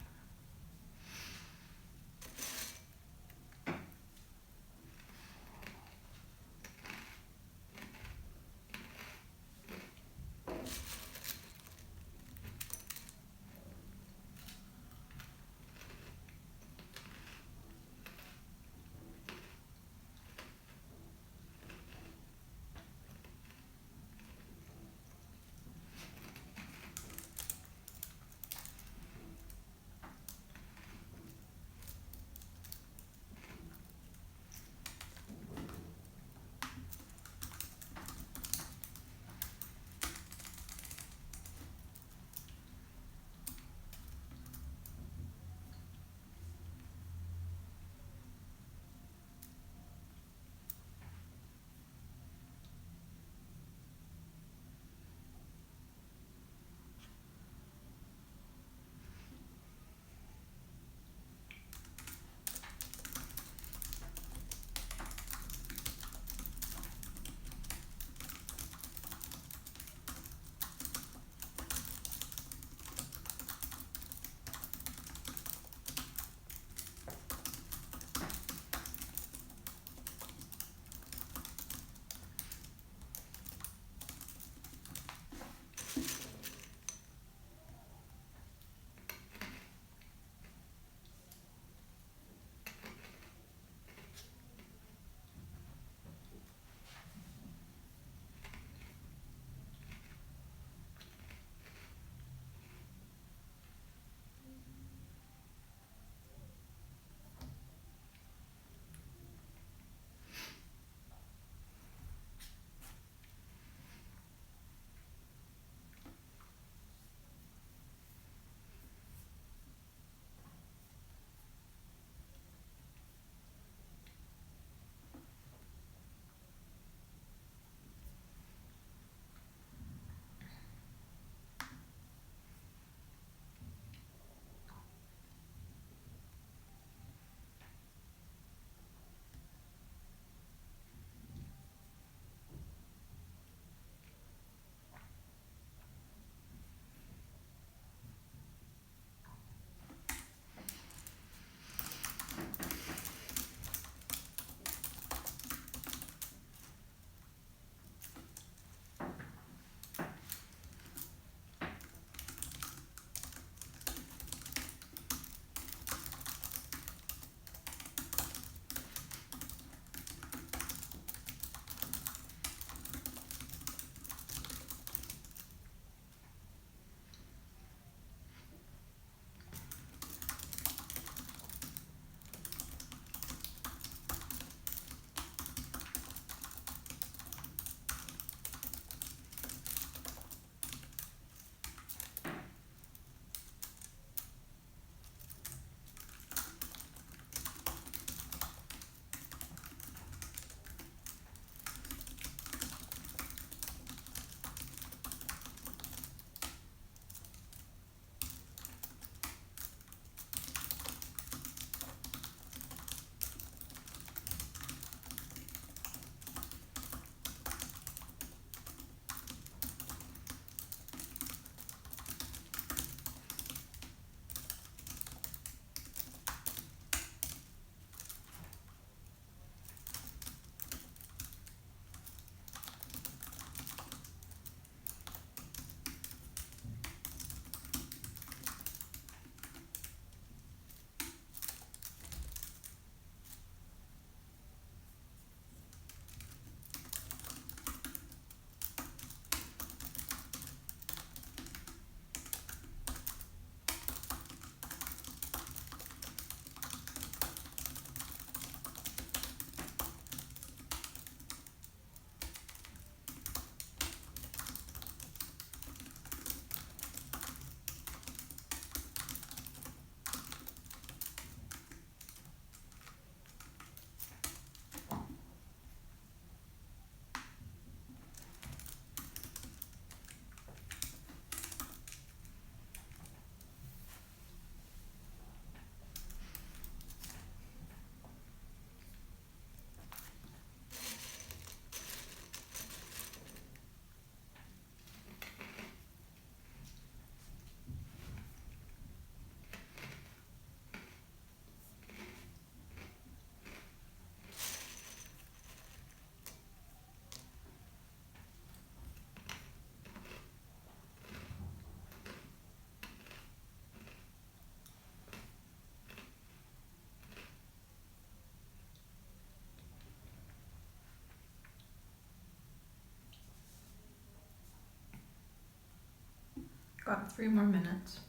3 more minutes.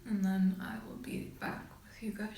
And then I will be back with you guys.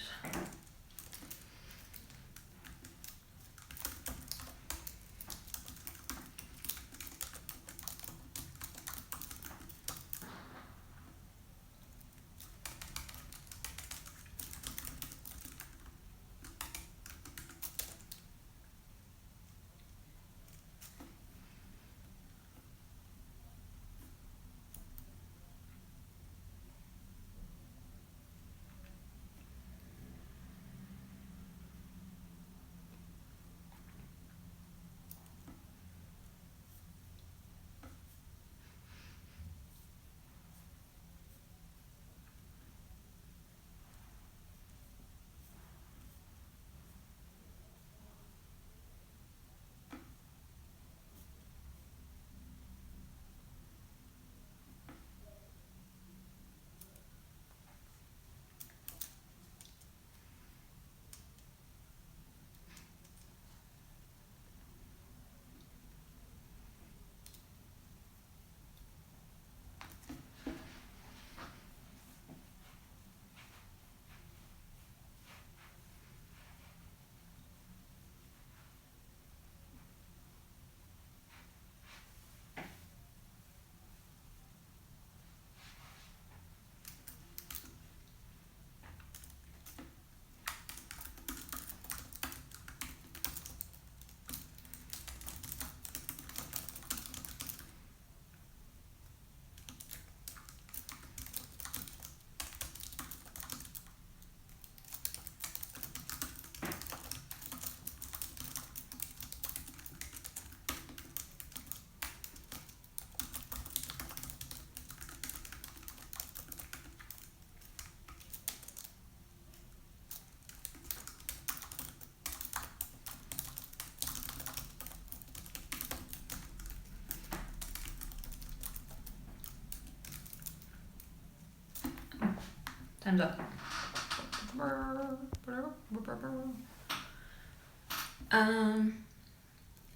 Time's up.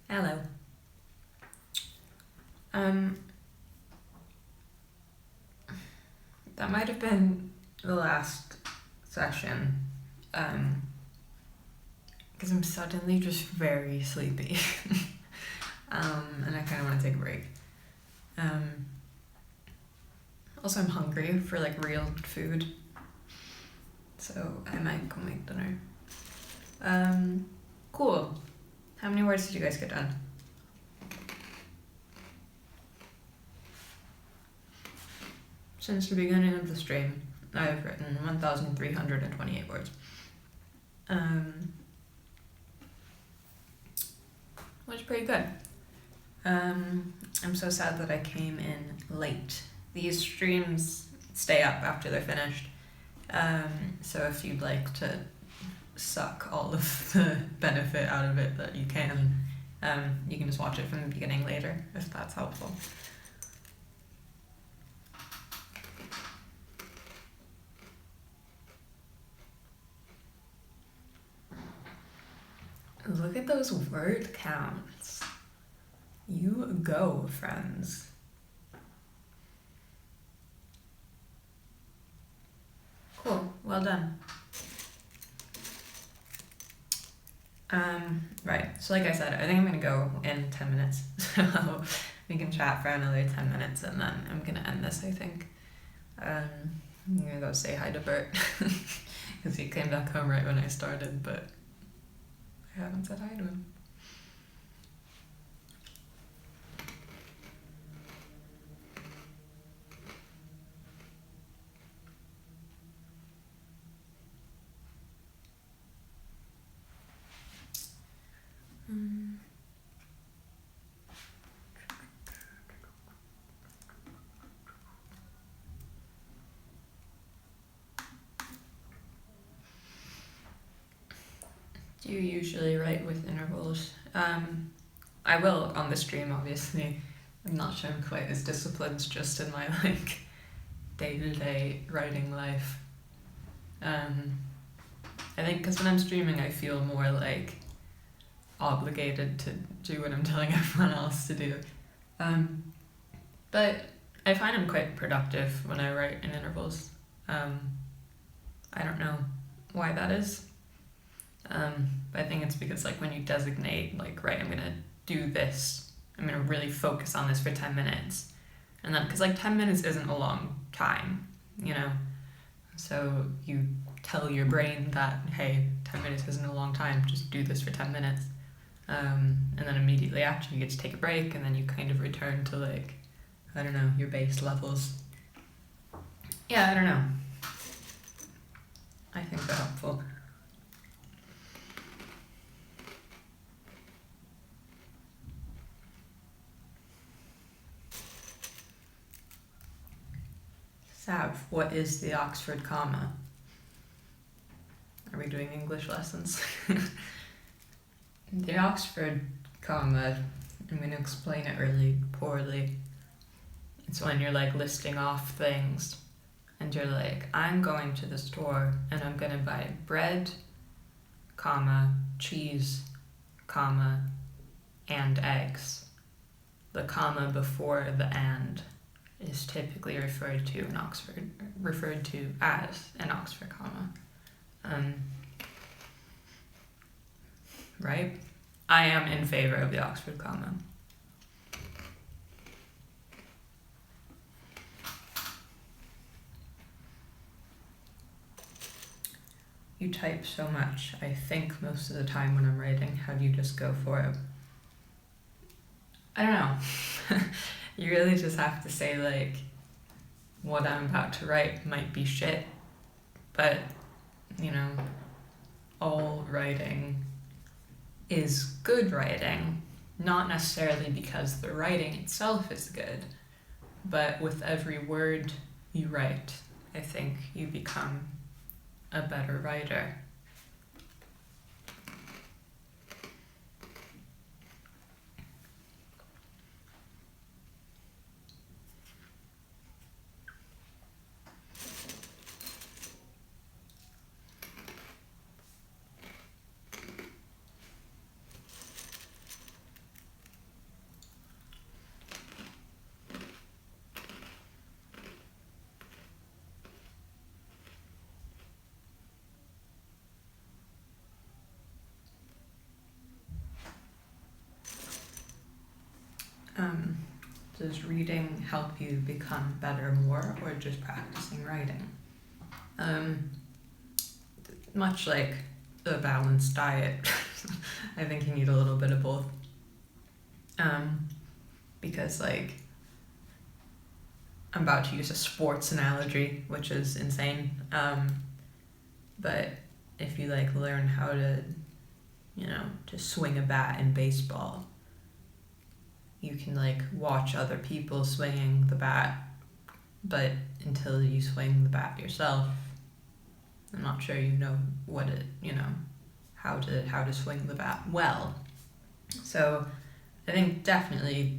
Hello. That might have been the last session, because I'm suddenly just very sleepy, and I kind of want to take a break. Also, I'm hungry for like real food, so I might go make dinner. Cool. How many words did you guys get done? Since the beginning of the stream, I've written 1,328 words. Which is pretty good. I'm so sad that I came in late. These streams stay up after they're finished. So if you'd like to suck all of the benefit out of it that you can just watch it from the beginning later, if that's helpful. Look at those word counts. You go, friends. Cool, well done. Right, so like I said, I think I'm gonna go in 10 minutes. So we can chat for another 10 minutes and then I'm gonna end this, I think. I'm gonna go say hi to Bert, because he came back home right when I started, but I haven't said hi to him. Do you usually write with intervals? I will on the stream, obviously. I'm not sure I'm quite as disciplined just in my like day-to-day writing life. I think because when I'm streaming I feel more like obligated to do what I'm telling everyone else to do. But I find I'm quite productive when I write in intervals. I don't know why that is. But I think it's because like when you designate like, right, I'm gonna do this, I'm gonna really focus on this for 10 minutes. And then, because like 10 minutes isn't a long time, you know? So you tell your brain that, hey, 10 minutes isn't a long time, just do this for 10 minutes. And then immediately after you get to take a break, and then you kind of return to like, I don't know, your base levels. Yeah, I don't know. I think they're helpful. Sav, what is the Oxford comma? Are we doing English lessons? The Oxford comma, I'm going to explain it really poorly. It's when you're like listing off things and you're like, I'm going to the store and I'm going to buy bread, comma, cheese, comma, and eggs. The comma before the and is typically referred to as an Oxford comma. Right? I am in favor of the Oxford comma. You type so much. I think most of the time when I'm writing, how do you just go for it? I don't know. You really just have to say like, what I'm about to write might be shit, but you know, all writing is good writing, not necessarily because the writing itself is good, but with every word you write, I think you become a better writer. Does reading help you become better more, or just practicing writing? Much like a balanced diet, I think you need a little bit of both. Because like, I'm about to use a sports analogy, which is insane. But if you like learn how to, to swing a bat in baseball, you can like watch other people swinging the bat, but until you swing the bat yourself, I'm not sure how to swing the bat well. So I think definitely,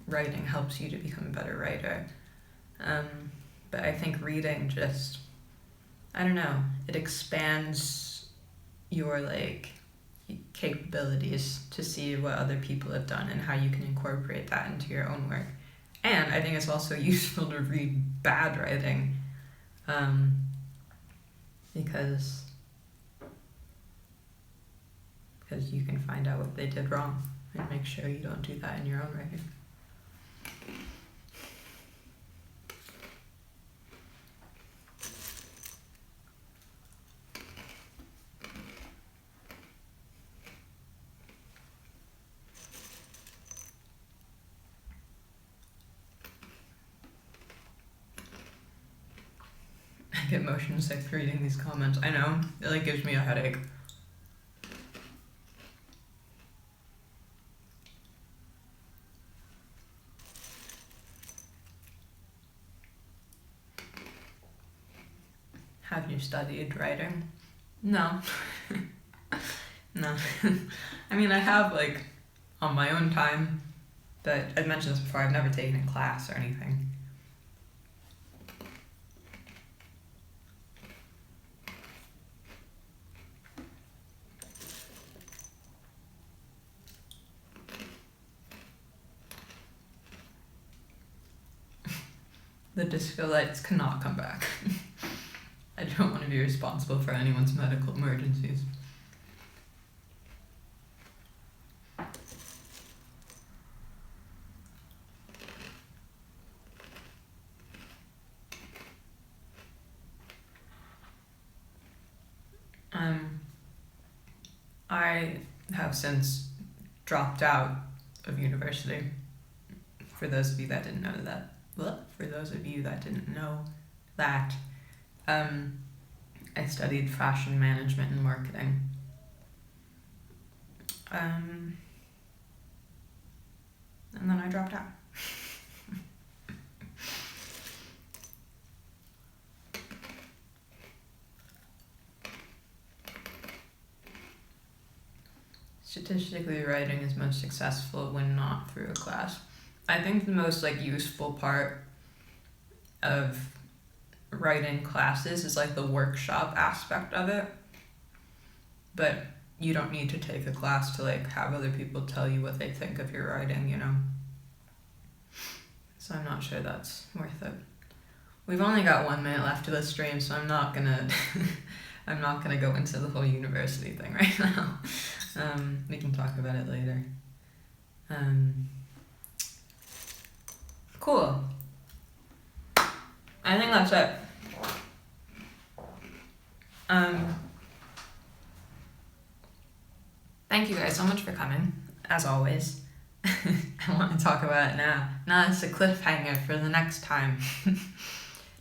writing helps you to become a better writer. But I think reading just, I don't know, it expands your like capabilities to see what other people have done and how you can incorporate that into your own work. And I think it's also useful to read bad writing, because you can find out what they did wrong and make sure you don't do that in your own writing. I get motion sick reading these comments. I know, it like gives me a headache. Have you studied writing? No. No. I mean, I have like on my own time, but I've mentioned this before, I've never taken a class or anything. The disco lights cannot come back. I don't want to be responsible for anyone's medical emergencies. I have since dropped out of university. For those of you that didn't know that, I studied fashion management and marketing. And then I dropped out. Statistically, writing is most successful when not through a class. I think the most useful part of writing classes is the workshop aspect of it, but you don't need to take a class to have other people tell you what they think of your writing, So I'm not sure that's worth it. We've only got 1 minute left of the stream, so I'm not gonna go into the whole university thing right now. We can talk about it later. Cool. I think that's it. Thank you guys so much for coming, as always. I want to talk about it now. Now it's a cliffhanger for the next time.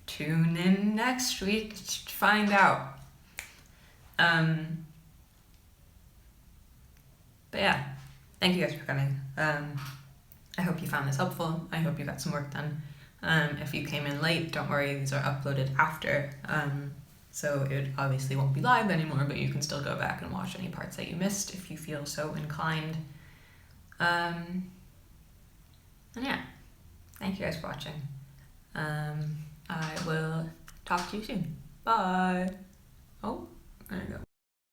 Tune in next week to find out. But yeah, thank you guys for coming. I hope you found this helpful. I hope you got some work done. If you came in late, don't worry, these are uploaded after. So it obviously won't be live anymore, but you can still go back and watch any parts that you missed if you feel so inclined. And yeah, thank you guys for watching. I will talk to you soon. Bye. Oh, there you go.